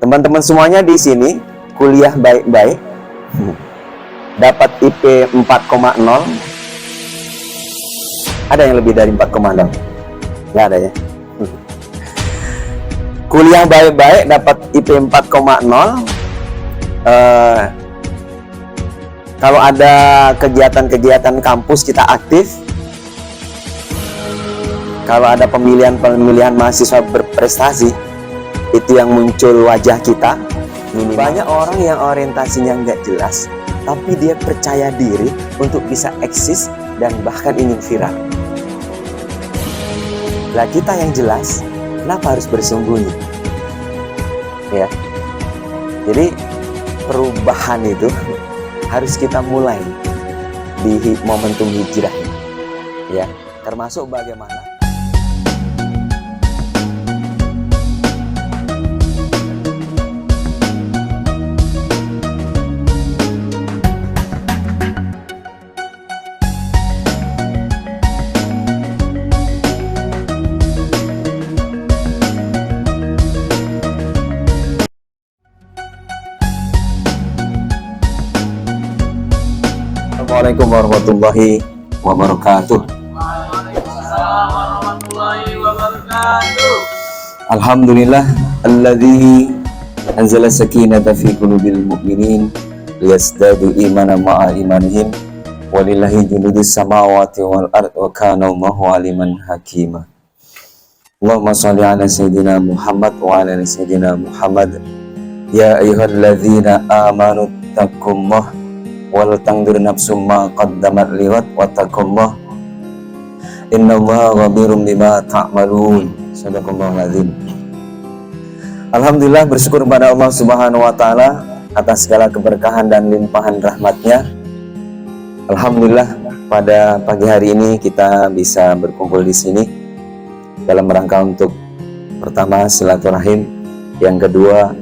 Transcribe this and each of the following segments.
Teman-teman semuanya di sini kuliah baik-baik, dapat IP 4,0. Ada yang lebih dari 4,0? Nggak ada ya. Kuliah baik-baik, dapat IP 4,0. Kalau ada kegiatan-kegiatan kampus kita aktif. Kalau ada pemilihan mahasiswa berprestasi, itu yang muncul wajah kita. Banyak orang yang orientasinya nggak jelas, tapi dia percaya diri untuk bisa eksis dan bahkan ingin viral. Lah kita yang jelas, kenapa harus bersembunyi? Ya, jadi perubahan itu harus kita mulai di momentum hijrah, ya, termasuk bagaimana. Assalamualaikum warahmatullahi wabarakatuh. Waalaikumsalam warahmatullahi wabarakatuh. Alhamdulillah alladzi anzala sakinata fi qulubil mu'minin liyazdadu imanan ma'a imanihim walillahi junudus samawati wal ard wa kana Allahu aliman hakima. Allahumma shalli ala sayyidina Muhammad wa ala ali sayyidina Muhammad. Ya ayyuhalladzina amanu taqullaha wal tangdir nafsum ma qaddamat liwat wattaqullah innallaha khabirum bima ta'malun. Sadaqallahul azim. Alhamdulillah, bersyukur kepada Allah Subhanahu wa taala atas segala keberkahan dan limpahan rahmatnya. Alhamdulillah, pada pagi hari ini kita bisa berkumpul di sini dalam rangka untuk pertama silaturahim, yang kedua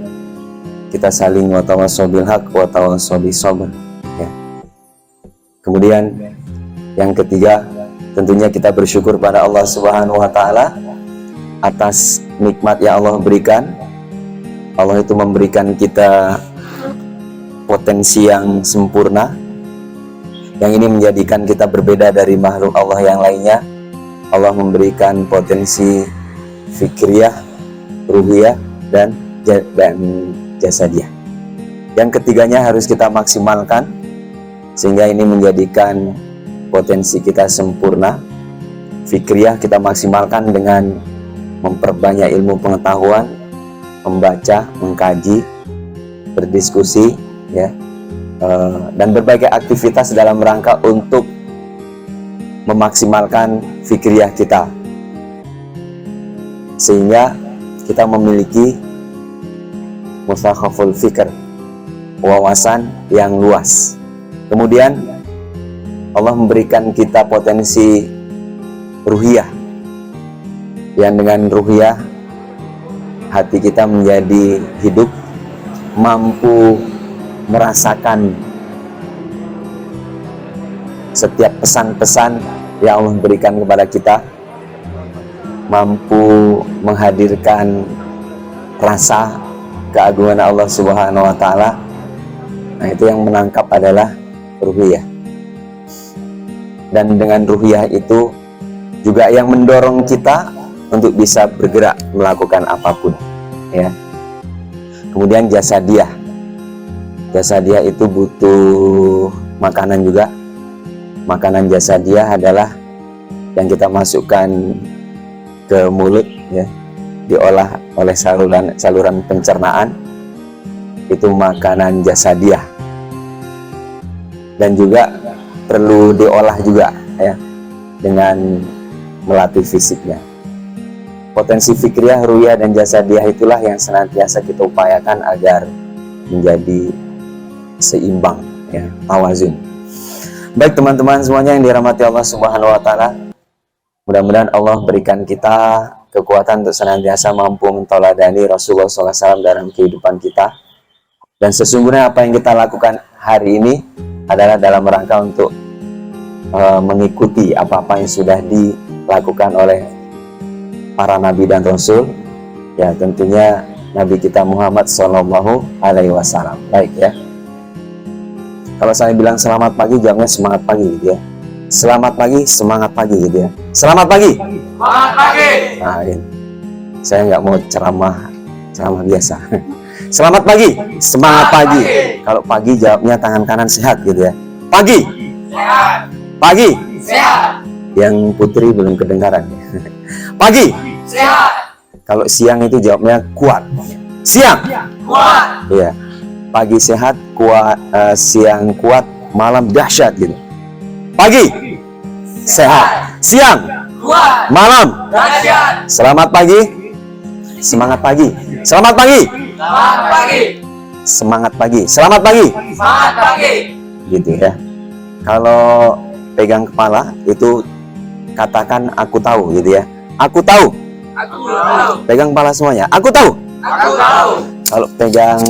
kita saling watawassaw bil haq watawassaw bis sabr. Kemudian yang ketiga, tentunya kita bersyukur pada Allah Subhanahu wa taala atas nikmat yang Allah berikan. Allah itu memberikan kita potensi yang sempurna, yang ini menjadikan kita berbeda dari makhluk Allah yang lainnya. Allah memberikan potensi fikriyah, ruhiyah, dan jasadiyah. Yang ketiganya harus kita maksimalkan, sehingga ini menjadikan potensi kita sempurna. Fikriyah kita maksimalkan dengan memperbanyak ilmu pengetahuan, membaca, mengkaji, berdiskusi, ya, dan berbagai aktivitas dalam rangka untuk memaksimalkan fikriyah kita, sehingga kita memiliki musakhaful fikr, wawasan yang luas. Kemudian Allah memberikan kita potensi ruhiyah, yang dengan ruhiyah hati kita menjadi hidup, mampu merasakan setiap pesan-pesan yang Allah berikan kepada kita, mampu menghadirkan rasa keagungan Allah Subhanahu wa taala. Nah, itu yang menangkap adalah ruhiyah. Dan dengan ruhiyah itu juga yang mendorong kita untuk bisa bergerak melakukan apapun, ya. Kemudian jasadiyah. Jasadiyah itu butuh makanan juga. Makanan jasadiyah adalah yang kita masukkan ke mulut, ya, diolah oleh saluran pencernaan. Itu makanan jasadiyah. Dan juga perlu diolah juga, ya, dengan melatih fisiknya. Potensi fikriyah, ruhiyah, dan jasadiyah itulah yang senantiasa kita upayakan agar menjadi seimbang, ya, tawazun. Baik teman-teman semuanya yang dirahmati Allah Subhanahu wa taala, mudah-mudahan Allah berikan kita kekuatan untuk senantiasa mampu mentoladani Rasulullah SAW dalam kehidupan kita. Dan sesungguhnya apa yang kita lakukan hari ini adalah dalam rangka untuk mengikuti apa-apa yang sudah dilakukan oleh para nabi dan rasul. Ya, tentunya Nabi kita Muhammad Shallallahu Alaihi Wasallam. Baik ya. Kalau saya bilang selamat pagi, jawabnya semangat pagi gitu ya. Selamat pagi, semangat pagi gitu ya. Selamat pagi. Semangat pagi. Nah, ini. Saya nggak mau ceramah biasa. Selamat pagi, semangat pagi. Kalau pagi jawabnya tangan kanan sehat gitu ya. Pagi. Sehat. Pagi. Sehat. Yang putri belum kedengaran. Pagi. Sehat. Kalau siang itu jawabnya kuat. Siang. Kuat. Iya. Pagi sehat, kuat, siang kuat, malam dahsyat gitu. Pagi sehat, siang, Kuat. malam. Dahsyat. Selamat pagi, semangat pagi. Selamat pagi, Selamat pagi. semangat pagi. Selamat pagi, Semangat pagi. gitu ya. Kalau pegang kepala itu katakan aku tahu gitu ya. Aku tahu. Aku tahu. Pegang kepala semuanya. Aku tahu. Aku tahu. Kalau pegang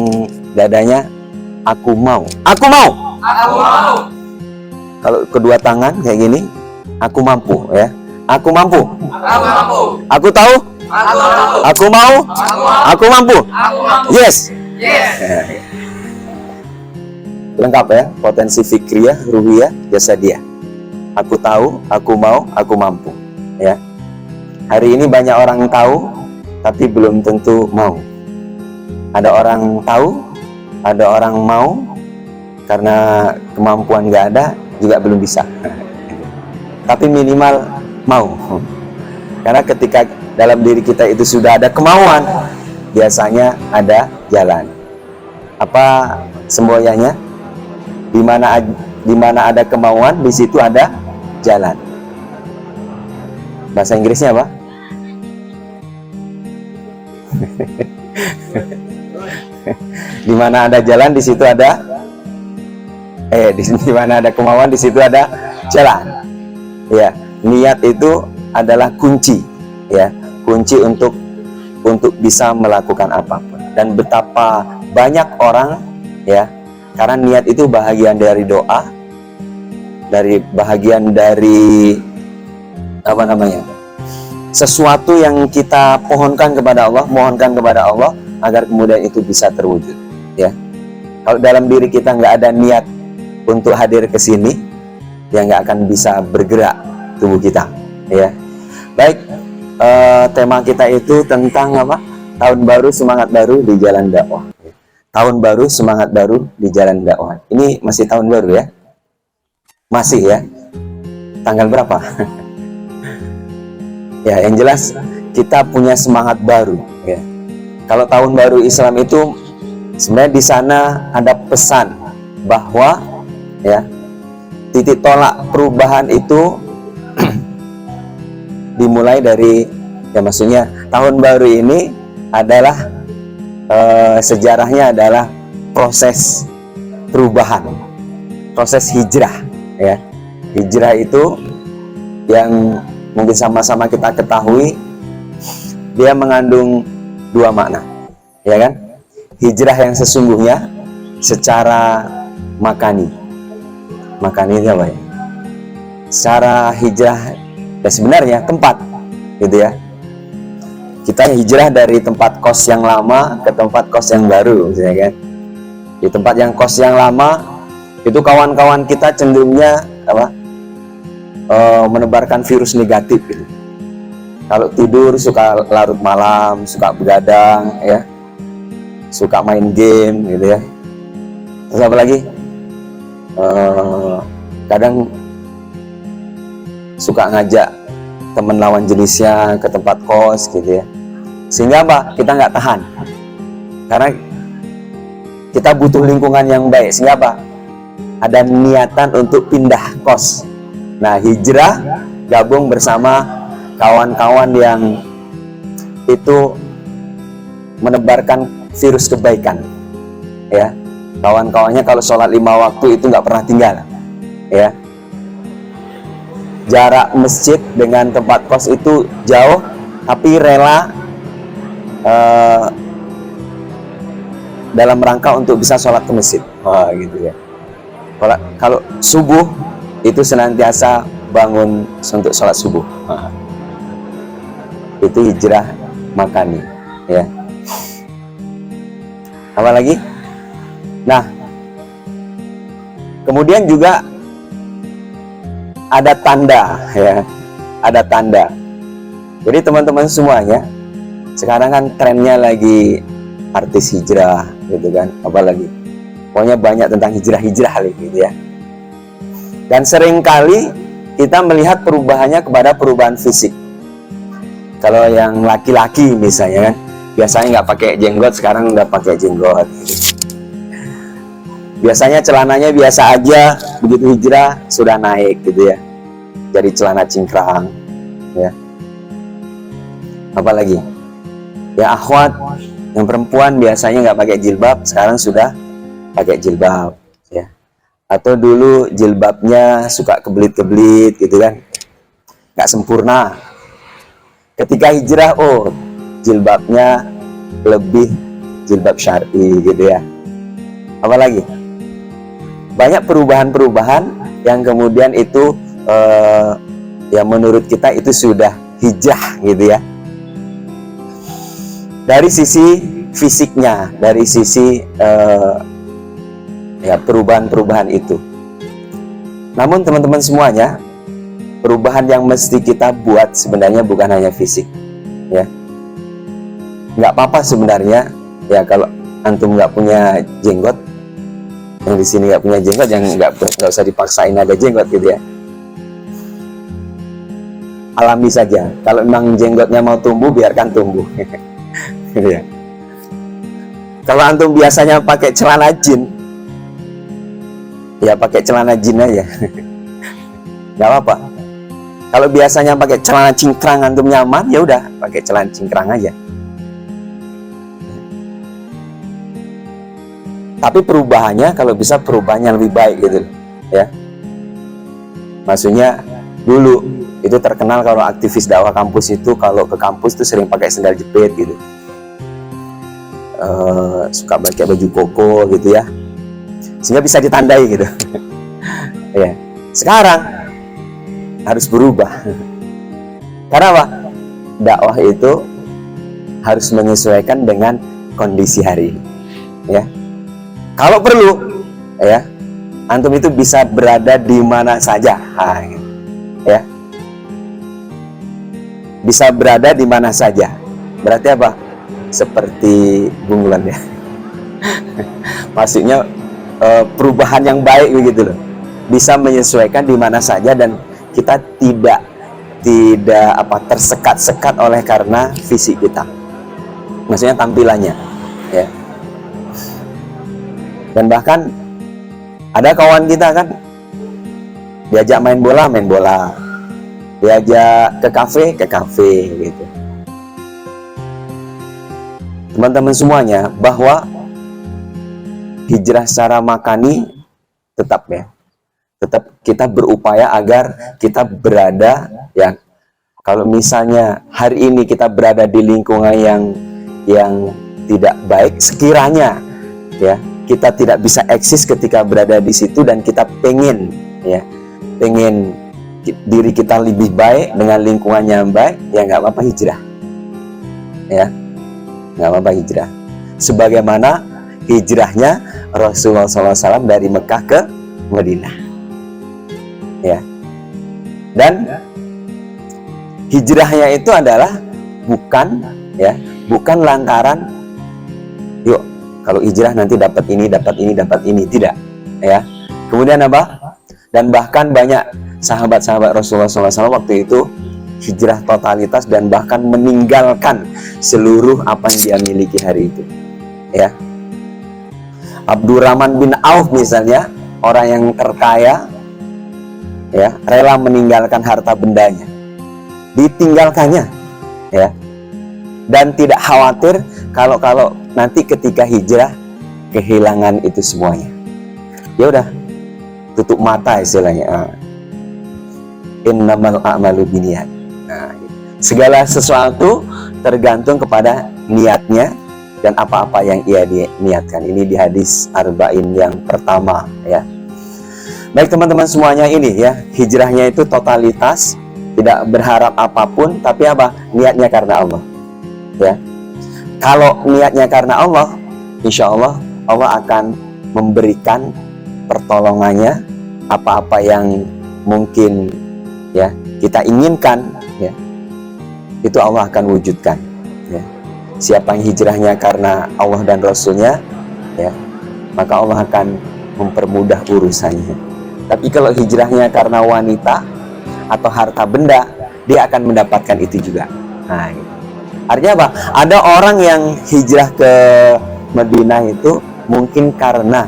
dadanya, aku mau. Aku mau. Aku mau. Kalau kedua tangan kayak gini, aku mampu ya. Aku mampu. Aku mampu. Aku tahu. Aku tahu. Aku mau. Aku mau. Aku mampu. Aku mampu. Yes. Yes. Lengkap ya. Potensi fikriyah, ruhiyah, jasadiyah. Aku tahu, aku mau, aku mampu. Ya. Hari ini banyak orang tahu, tapi belum tentu mau. Ada orang tahu, ada orang mau, karena kemampuan nggak ada, juga belum bisa. Tapi minimal mau. Karena ketika dalam diri kita itu sudah ada kemauan, biasanya ada jalan. Apa semboyannya? Di mana ada kemauan, di situ ada jalan. Bahasa Inggrisnya apa? Di mana ada jalan, di situ ada di mana ada kemauan, di situ ada jalan. Ya, niat itu adalah kunci, ya, kunci untuk bisa melakukan apapun. Dan betapa banyak orang, ya, karena niat itu bahagian dari doa, bahagian dari apa namanya, sesuatu yang kita mohonkan kepada Allah agar kemudian itu bisa terwujud, ya. Kalau dalam diri kita nggak ada niat untuk hadir ke sini, ya nggak akan bisa bergerak tubuh kita, ya. Baik, tema kita itu tentang apa? Tahun baru, semangat baru di jalan dakwah. Tahun baru, semangat baru di jalan dakwah. Ini masih tahun baru ya? Masih ya? Tanggal berapa? Ya, yang jelas kita punya semangat baru, ya. Kalau tahun baru Islam itu sebenarnya di sana ada pesan bahwa, ya, titik tolak perubahan itu dimulai dari, ya, maksudnya tahun baru ini adalah sejarahnya adalah proses perubahan, proses hijrah, ya. Hijrah itu yang mungkin sama-sama kita ketahui, dia mengandung dua makna, ya kan? Hijrah yang sesungguhnya secara makani itu apa ya? Secara hijrah ya sebenarnya tempat, gitu ya. Kita hijrah dari tempat kos yang lama ke tempat kos yang baru, misalnya kan. Di tempat yang kos yang lama itu kawan-kawan kita cenderungnya apa? Menebarkan virus negatif gitu. Kalau tidur suka larut malam, suka begadang, ya, suka main game gitu ya. Terus apa lagi? Kadang suka ngajak teman lawan jenisnya ke tempat kos gitu ya. Sehingga apa? Kita nggak tahan. Karena kita butuh lingkungan yang baik. Sehingga apa? Ada niatan untuk pindah kos. Nah, hijrah gabung bersama kawan-kawan yang itu menebarkan virus kebaikan, ya. Kawan-kawannya kalau sholat 5 waktu itu nggak pernah tinggal, ya. Jarak masjid dengan tempat kos itu jauh, tapi rela dalam rangka untuk bisa sholat ke masjid. Wah, gitu ya. Kalau subuh itu senantiasa bangun untuk sholat subuh. Itu hijrah makani, ya. Apa lagi? Nah, kemudian juga ada tanda, ya, ada tanda. Jadi teman-teman semuanya, sekarang kan trennya lagi artis hijrah, gitu kan, apalagi, pokoknya banyak tentang hijrah-hijrah gitu ya. Dan seringkali kita melihat perubahannya kepada perubahan fisik. Kalau yang laki-laki misalnya kan, biasanya nggak pakai jenggot, sekarang udah pakai jenggot. Gitu. Biasanya celananya biasa aja, begitu hijrah sudah naik gitu ya, jadi celana cingkrang, ya. Apalagi, ya akhwat, yang perempuan biasanya nggak pakai jilbab, sekarang sudah pakai jilbab, ya. Atau dulu jilbabnya suka kebelit-kebelit gitu kan, nggak sempurna. Ketika hijrah, oh jilbabnya lebih jilbab syar'i gitu ya. Apalagi, banyak perubahan-perubahan yang kemudian itu yang menurut kita itu sudah hijrah gitu ya. Dari sisi fisiknya, dari sisi ya perubahan-perubahan itu. Namun teman-teman semuanya, perubahan yang mesti kita buat sebenarnya bukan hanya fisik, ya. Nggak apa-apa sebenarnya, ya kalau antum nggak punya jenggot, yang di sini nggak punya jenggot, yang nggak usah dipaksain ada jenggot gitu ya. Alami saja. Kalau memang jenggotnya mau tumbuh, biarkan tumbuh. Gitu ya. Kalau antum biasanya pakai celana jin, ya pakai celana jin aja. Nggak apa-apa. Kalau biasanya pakai celana cingkrang antum nyaman, ya udah pakai celana cingkrang aja. Tapi perubahannya kalau bisa perubahannya lebih baik gitu ya. Maksudnya dulu itu terkenal kalau aktivis dakwah kampus itu kalau ke kampus tuh sering pakai sendal jepit gitu. Suka pakai baju koko gitu ya. Sehingga bisa ditandai gitu. Ya. Sekarang harus berubah. Karena apa? Dakwah itu harus menyesuaikan dengan kondisi hari ini. Ya. Kalau perlu, ya, antum itu bisa berada di mana saja, ya, bisa berada di mana saja. Berarti apa? Seperti bunglon ya. Maksudnya perubahan yang baik begitu loh. Bisa menyesuaikan di mana saja dan kita tidak tersekat-sekat oleh karena fisik kita. Maksudnya tampilannya, ya. Dan bahkan ada kawan kita kan diajak main bola, diajak ke kafe gitu. Teman-teman semuanya, bahwa hijrah secara makani tetap ya, tetap kita berupaya agar kita berada ya. Kalau misalnya hari ini kita berada di lingkungan yang tidak baik, sekiranya ya kita tidak bisa eksis ketika berada di situ dan kita pengen diri kita lebih baik dengan lingkungan yang baik, ya nggak apa-apa hijrah, ya nggak apa-apa hijrah. Sebagaimana hijrahnya Rasulullah SAW dari Mekah ke Madinah, ya. Dan hijrahnya itu adalah bukan lantaran yuk kalau hijrah nanti dapat ini, tidak, ya. Kemudian apa? Dan bahkan banyak sahabat-sahabat Rasulullah SAW waktu itu hijrah totalitas dan bahkan meninggalkan seluruh apa yang dia miliki hari itu, ya. Abdurrahman bin Auf misalnya, orang yang terkaya, ya, rela meninggalkan harta bendanya, ditinggalkannya, ya. Dan tidak khawatir kalau nanti ketika hijrah kehilangan itu semuanya. Ya udah, tutup mata istilahnya. Innamal a'malu binniyat. Nah, segala sesuatu tergantung kepada niatnya dan apa-apa yang ia niatkan. Ini di hadis arba'in yang pertama, ya. Baik teman-teman semuanya, ini ya, hijrahnya itu totalitas, tidak berharap apapun, tapi apa? Niatnya karena Allah, ya. Kalau niatnya karena Allah, insya Allah Allah akan memberikan pertolongannya. Apa-apa yang mungkin ya kita inginkan ya, itu Allah akan wujudkan ya. Siapa yang hijrahnya karena Allah dan Rasulnya ya, maka Allah akan mempermudah urusannya. Tapi kalau hijrahnya karena wanita atau harta benda, dia akan mendapatkan itu juga. Nah, gitu. Artinya apa? Ada orang yang hijrah ke Madinah itu mungkin karena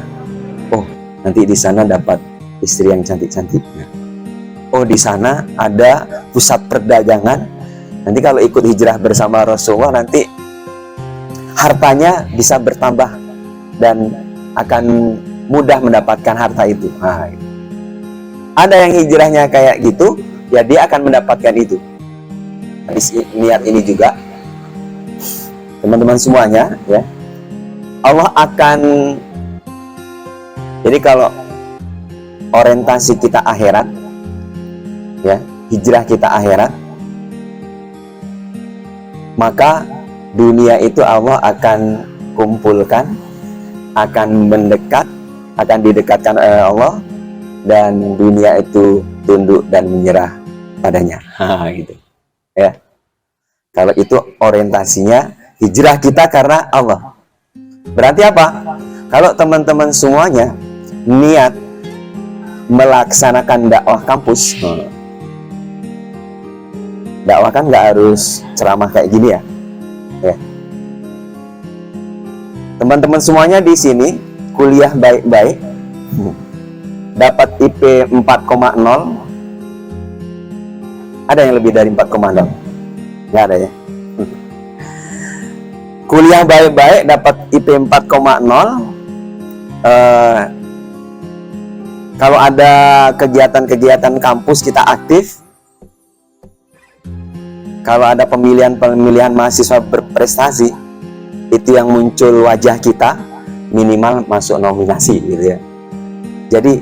nanti di sana dapat istri yang cantik-cantik. Oh, di sana ada pusat perdagangan. Nanti kalau ikut hijrah bersama Rasulullah, nanti hartanya bisa bertambah dan akan mudah mendapatkan harta itu. Nah, gitu. Ada yang hijrahnya kayak gitu, ya dia akan mendapatkan itu. Niat ini juga, teman-teman semuanya, ya. Allah akan, jadi kalau orientasi kita akhirat, ya, hijrah kita akhirat, maka dunia itu Allah akan kumpulkan, akan mendekat, akan didekatkan oleh Allah, dan dunia itu tunduk dan menyerah padanya. Gitu. Ya. Kalau itu orientasinya hijrah kita karena Allah. Berarti apa? Kalau teman-teman semuanya niat melaksanakan dakwah kampus, dakwah kan nggak harus ceramah kayak gini ya. Ya. Teman-teman semuanya di sini kuliah baik-baik, dapat IP 4,0. Ada yang lebih dari 4,0? Nggak ada ya. Kuliah baik-baik dapat IP 4,0. Kalau ada kegiatan-kegiatan kampus kita aktif. Kalau ada pemilihan mahasiswa berprestasi, itu yang muncul wajah kita, minimal masuk nominasi gitu ya. Jadi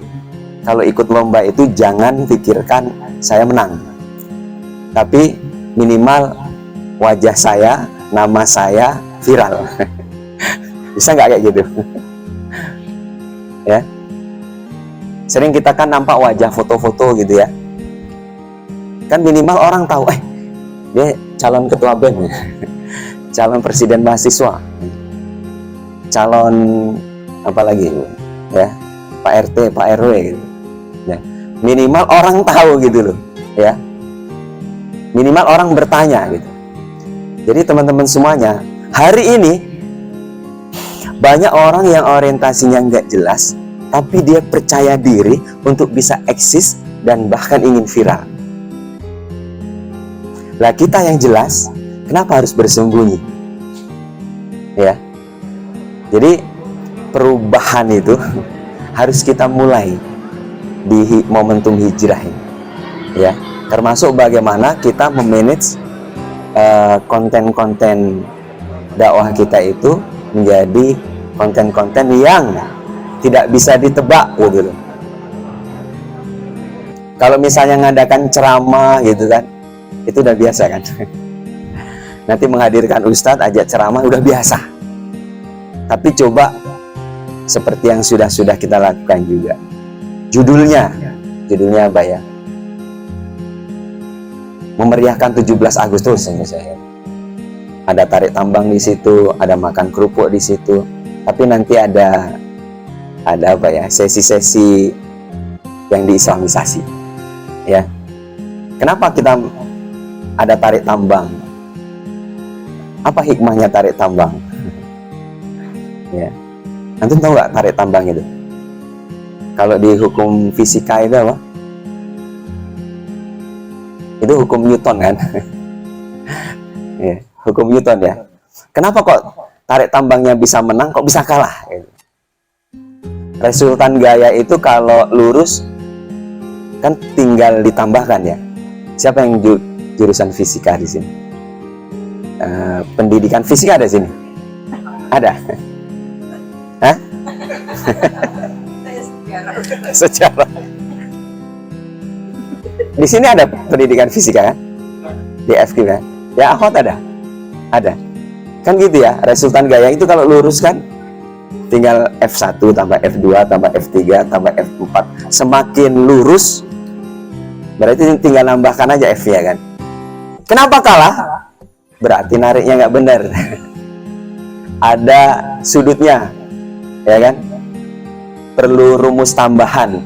kalau ikut lomba itu jangan pikirkan saya menang, tapi minimal wajah saya, nama saya viral. Bisa nggak kayak gitu? Ya, sering kita kan nampak wajah foto-foto gitu ya, kan minimal orang tahu dia calon ketua BEM, calon presiden mahasiswa, calon apa lagi ya, Pak RT, Pak RW gitu. Ya, minimal orang tahu gitu loh ya, minimal orang bertanya gitu. Jadi teman-teman semuanya, hari ini banyak orang yang orientasinya nggak jelas, tapi dia percaya diri untuk bisa eksis dan bahkan ingin viral. Lah kita yang jelas, kenapa harus bersembunyi? Ya. Jadi perubahan itu harus kita mulai di momentum hijrah ini. Ya, termasuk bagaimana kita memanage konten-konten dakwah kita itu menjadi konten-konten yang tidak bisa ditebak gitu loh. Kalau misalnya ngadakan ceramah gitu kan, itu udah biasa kan. Nanti menghadirkan ustadz ajak ceramah udah biasa. Tapi coba seperti yang sudah kita lakukan juga. Judulnya apa ya? Memeriahkan 17 Agustus misalnya. Ada tarik tambang di situ, ada makan kerupuk di situ. Tapi nanti ada apa ya? Sesi-sesi yang diislamisasi. Ya. Kenapa kita ada tarik tambang? Apa hikmahnya tarik tambang? Ya. Antum tahu nggak tarik tambang itu? Kalau di hukum fisika itu apa? Itu hukum Newton kan? Ya, hukum Newton ya. Kenapa kok tarik tambangnya bisa menang, kok bisa kalah? Resultan gaya itu kalau lurus kan tinggal ditambahkan ya. Siapa yang jurusan fisika di sini? Pendidikan fisika ada sini? Ada? Hah? Sejarah. Di sini ada pendidikan fisika kan? Di FQ kan? Ya, akhwat ada? Ada. Kan gitu ya, resultan gaya itu kalau lurus kan tinggal F1 tambah F2 tambah F3 tambah F4. Semakin lurus berarti tinggal nambahkan aja F-nya kan. Kenapa kalah? Berarti nariknya nggak benar. Ada sudutnya, ya kan? Perlu rumus tambahan.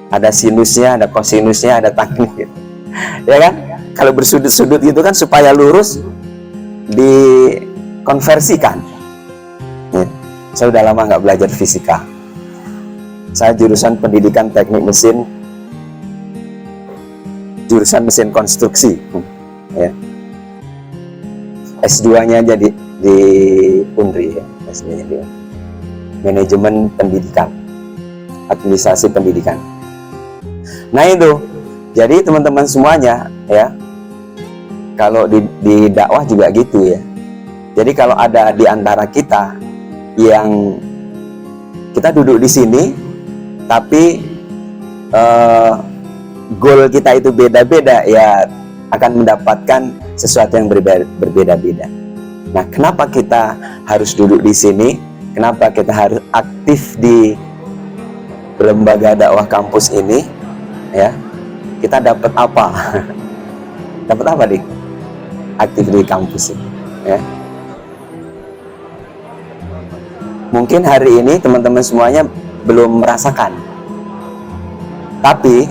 Ada sinusnya, ada kosinusnya, ada tangen gitu. Ya kan? Kalau bersudut-sudut gitu kan supaya lurus dikonversikan. Ya. Saya udah lama nggak belajar fisika. Saya jurusan pendidikan teknik mesin, jurusan mesin konstruksi. Ya. S2-nya jadi di Unri ya, S2-nya di Unri. Manajemen pendidikan, administrasi pendidikan. Nah itu, jadi teman-teman semuanya ya, kalau di dakwah juga gitu ya. Jadi kalau ada di antara kita yang kita duduk di sini, tapi goal kita itu beda-beda, ya akan mendapatkan sesuatu yang berbeda-beda. Nah, kenapa kita harus duduk di sini? Kenapa kita harus aktif di lembaga dakwah kampus ini? Ya, kita dapat apa? Dapat apa nih? Aktif di kampus ini. Ya. Mungkin hari ini teman-teman semuanya belum merasakan. Tapi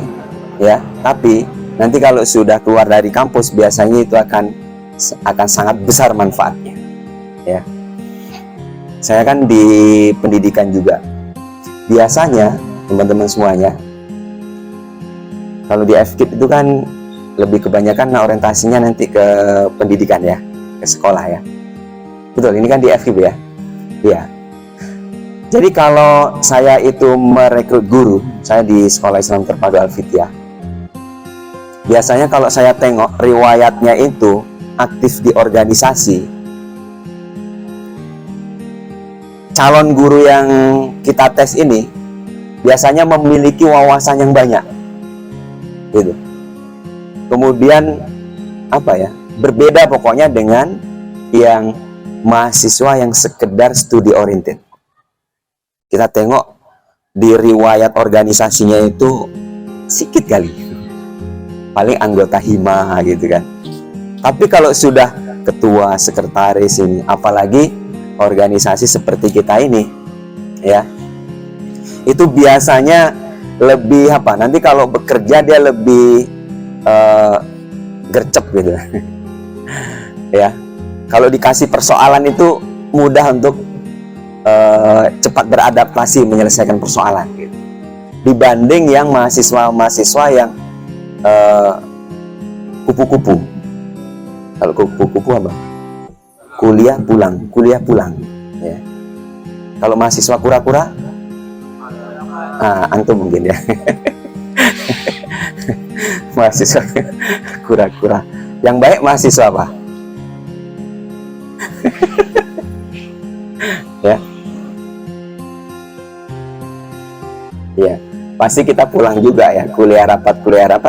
nanti kalau sudah keluar dari kampus biasanya itu akan sangat besar manfaatnya. Ya. Saya kan di pendidikan juga. Biasanya teman-teman semuanya kalau di FKIP itu kan lebih kebanyakan orientasinya nanti ke pendidikan ya, ke sekolah ya. Betul, ini kan di FKIP ya. Iya. Jadi kalau saya itu merekrut guru, saya di Sekolah Islam Terpadu Al-Fitiah. Biasanya kalau saya tengok riwayatnya itu aktif di organisasi, calon guru yang kita tes ini biasanya memiliki wawasan yang banyak, gitu. Kemudian berbeda pokoknya dengan yang mahasiswa yang sekedar studi oriented. Kita tengok di riwayat organisasinya itu sedikit kali, paling anggota hima gitu kan. Tapi kalau sudah ketua, sekretaris ini, apalagi organisasi seperti kita ini, ya, itu biasanya lebih nanti kalau bekerja dia lebih gercep gitu. Ya, kalau dikasih persoalan itu mudah untuk cepat beradaptasi menyelesaikan persoalan gitu. Dibanding yang mahasiswa yang kupu-kupu. Kalau kupu-kupu apa? Kuliah pulang ya. Kalau mahasiswa kura-kura, antum mungkin ya. Mahasiswa kura-kura. Yang baik mahasiswa apa? Ya. Ya, pasti kita pulang juga ya, kuliah rapat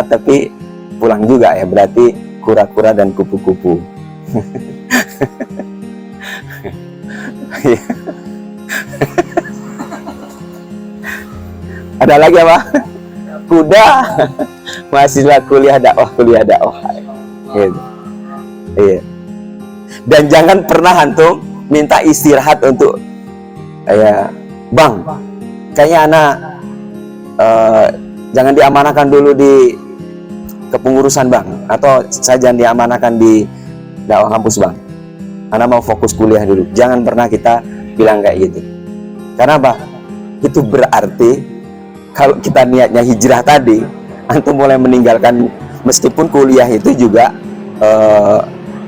tapi pulang juga ya, berarti kura-kura dan kupu-kupu. Ada lagi apa? Kuda. Mahasiswa kuliah dakwah. Gitu. Iya. Dan jangan pernah antum minta istirahat untuk Bang, kayaknya anak jangan diamanahkan dulu di kepengurusan Bang, atau saya jangan diamanahkan di dakwah kampus Bang, anak mau fokus kuliah dulu. Jangan pernah kita bilang kayak gitu. Karena apa? Itu berarti kalau kita niatnya hijrah tadi, antum mulai meninggalkan, meskipun kuliah itu juga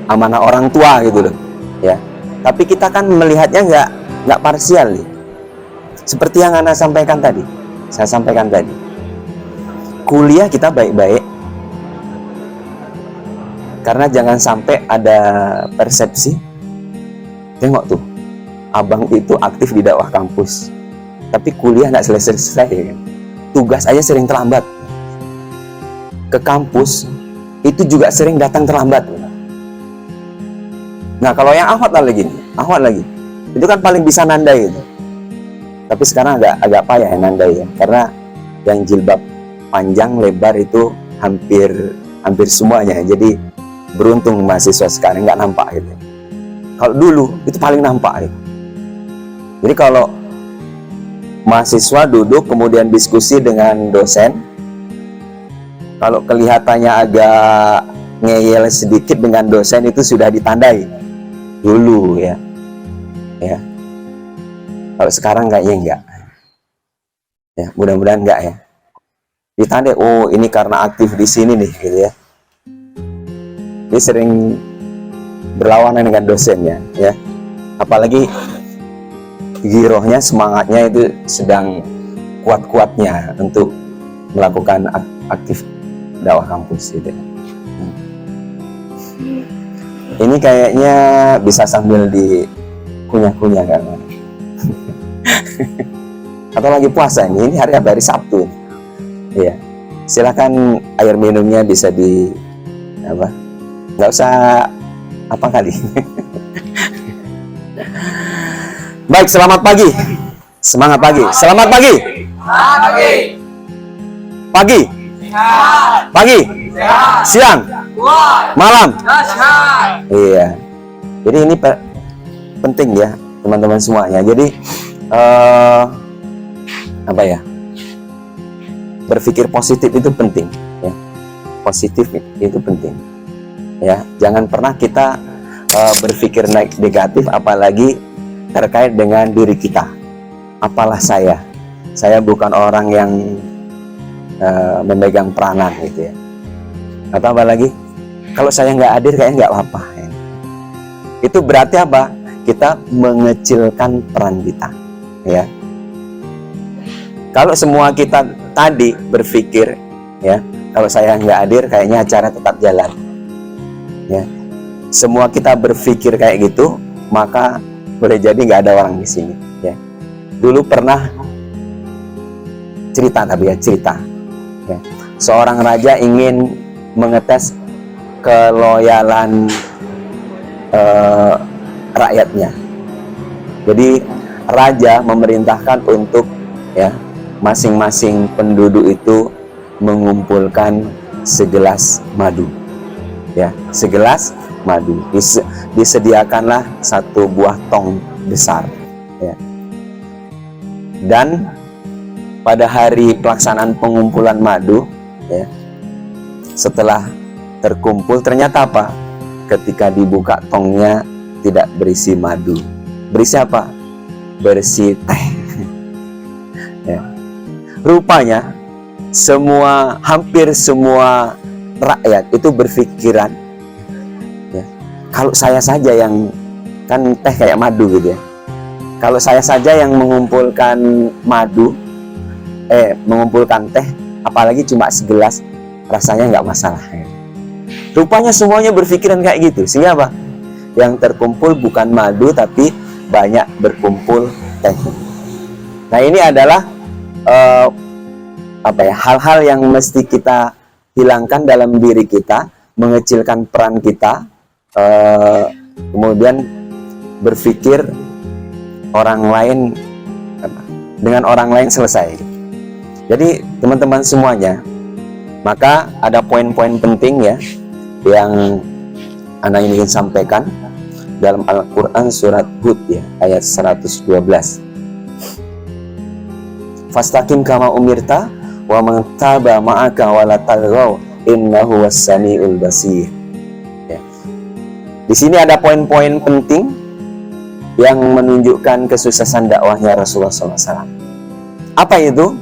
amanah orang tua gitu loh ya, tapi kita kan melihatnya nggak parsial nih. Seperti yang saya sampaikan tadi, kuliah kita baik-baik, karena jangan sampai ada persepsi, tengok tuh abang itu aktif di dakwah kampus tapi kuliah nggak selesai ya kan? Tugas aja sering terlambat, ke kampus itu juga sering datang terlambat. Nah kalau yang ahwat lagi, itu kan paling bisa nandai gitu. Tapi sekarang agak payah ya nandai ya, karena yang jilbab panjang lebar itu hampir semuanya. Jadi beruntung mahasiswa sekarang nggak nampak gitu. Kalau dulu itu paling nampak gitu. Jadi kalau mahasiswa duduk kemudian diskusi dengan dosen, kalau kelihatannya agak ngeyel sedikit dengan dosen itu sudah ditandai dulu ya. Kalau sekarang kayaknya enggak. Ya, mudah-mudahan enggak ya. Ditandai, oh ini karena aktif di sini nih gitu ya. Dia sering berlawanan dengan dosennya ya. Apalagi girohnya, semangatnya itu sedang kuat-kuatnya untuk melakukan aktif dakwah kampus gitu. Ini kayaknya bisa sambil dikunyah-kunyah kan. Atau lagi puasa ini hari apa? Hari Sabtu. Iya. Silakan air minumnya bisa di apa? Nggak usah apa kali. Baik, selamat pagi. Semangat pagi. Selamat pagi. Selamat pagi. Pagi. Sehat. Pagi. Sehat. Siang. Kuat. Malam. Dahsyat. Iya. Jadi ini penting ya teman-teman semuanya. Jadi apa ya? Berpikir positif itu penting. Ya. Positif itu penting. Ya, jangan pernah kita berpikir negatif, apalagi terkait dengan diri kita. Apalah saya bukan orang yang memegang peranan gitu ya. Atau apalagi kalau saya nggak hadir kayaknya nggak apa-apa ya. Itu berarti apa? Kita mengecilkan peran kita ya. Kalau semua kita tadi berpikir ya, kalau saya nggak hadir kayaknya acara tetap jalan ya. Semua kita berpikir kayak gitu, maka boleh jadi nggak ada orang di sini ya. Dulu pernah cerita ya. Seorang raja ingin mengetes keloyalan rakyatnya. Jadi raja memerintahkan untuk ya masing-masing penduduk itu mengumpulkan segelas madu ya, segelas madu. Disediakanlah satu buah tong besar ya. Dan pada hari pelaksanaan pengumpulan madu ya, setelah terkumpul ternyata apa? Ketika dibuka tongnya tidak berisi madu. Berisi apa? Berisi teh ya. Rupanya hampir semua rakyat itu berpikiran ya, kalau saya saja yang, kan teh kayak madu gitu ya, kalau saya saja yang mengumpulkan mengumpulkan teh, apalagi cuma segelas, rasanya nggak masalah ya. Rupanya semuanya berpikiran kayak gitu, sehingga apa? Yang terkumpul bukan madu tapi banyak berkumpul teh. Nah ini adalah hal-hal yang mesti kita hilangkan dalam diri kita, mengecilkan peran kita, kemudian berpikir orang lain dengan orang lain selesai. Jadi teman-teman semuanya, maka ada poin-poin penting ya yang Ana ingin sampaikan dalam Al-Quran surat Hud ya, ayat 112. Fastaqim kama umirta wa man taba ma'aka wa la taghaw innahu was-sami'ul basir. Ya. Di sini ada poin-poin penting yang menunjukkan kesuksesan dakwahnya Rasulullah SAW. Apa itu?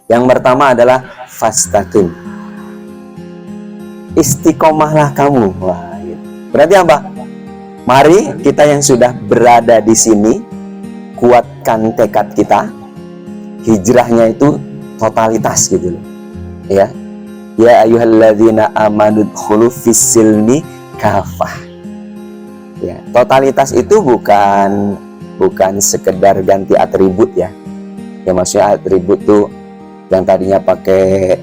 Yang pertama adalah fastaqim. Istiqomahlah kamu. Wah, gitu. Berarti apa? Mari kita yang sudah berada di sini kuatkan tekad kita. Hijrahnya itu totalitas gitu loh. Ya. Ya ayyuhalladzina amanu dkhulu fis-silmi kafah. Ya, totalitas itu bukan sekedar ganti atribut ya. Ya maksudnya atribut tuh yang tadinya pakai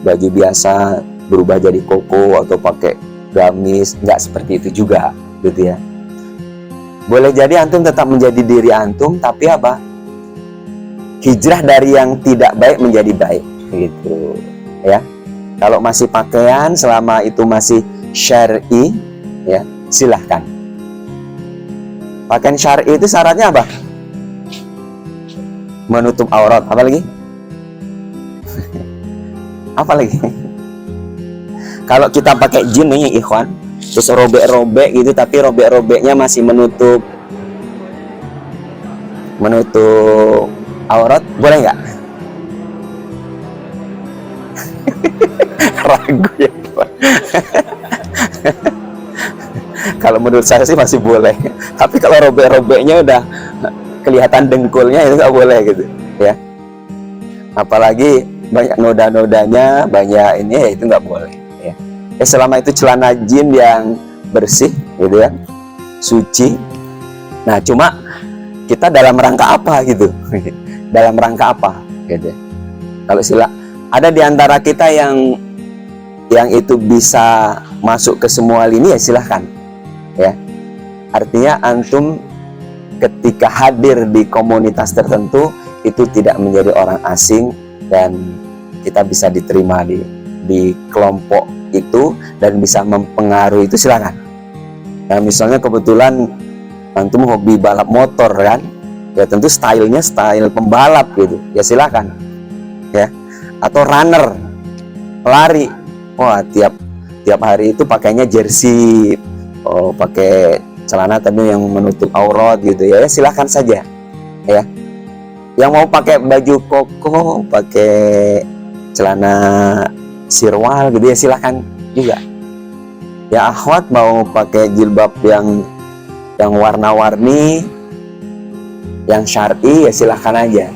baju biasa berubah jadi koko atau pakai gamis, nggak seperti itu juga gitu ya. Boleh jadi antum tetap menjadi diri antum, tapi apa? hijrah dari yang tidak baik menjadi baik, gitu ya. Kalau masih pakaian selama itu masih syar'i, ya silahkan. Pakaian syar'i itu syaratnya apa? Menutup aurat. Apa lagi? Apa lagi? Kalau kita pakai jin nih ikhwan, terus robek-robek gitu, tapi robek-robeknya masih menutup aurat, boleh nggak? Ragu ya. Kalau menurut saya sih masih boleh, tapi kalau robek-robeknya udah kelihatan dengkulnya itu nggak boleh gitu ya. Apalagi banyak noda-nodanya, banyak ini ya, itu nggak boleh ya. Selama itu celana jin yang bersih gitu ya, suci. Nah cuma kita dalam rangka apa gitu dalam rangka apa gitu. Kalau ada di antara kita yang itu bisa masuk ke semua lini, ya silahkan ya. Artinya antum ketika hadir di komunitas tertentu itu tidak menjadi orang asing dan kita bisa diterima di kelompok itu dan bisa mempengaruhi itu, silakan. Nah misalnya kebetulan antum hobi balap motor kan, ya tentu stylenya style pembalap gitu, ya silakan ya. Atau runner, pelari, wah tiap hari itu pakainya jersey, pakai celana tadi yang menutup aurat gitu ya, silakan saja ya. Yang mau pakai baju koko, pakai celana sirwal gitu ya, silakan juga ya. Akhwat mau pakai jilbab yang warna-warni, yang syar'i, ya silahkan aja.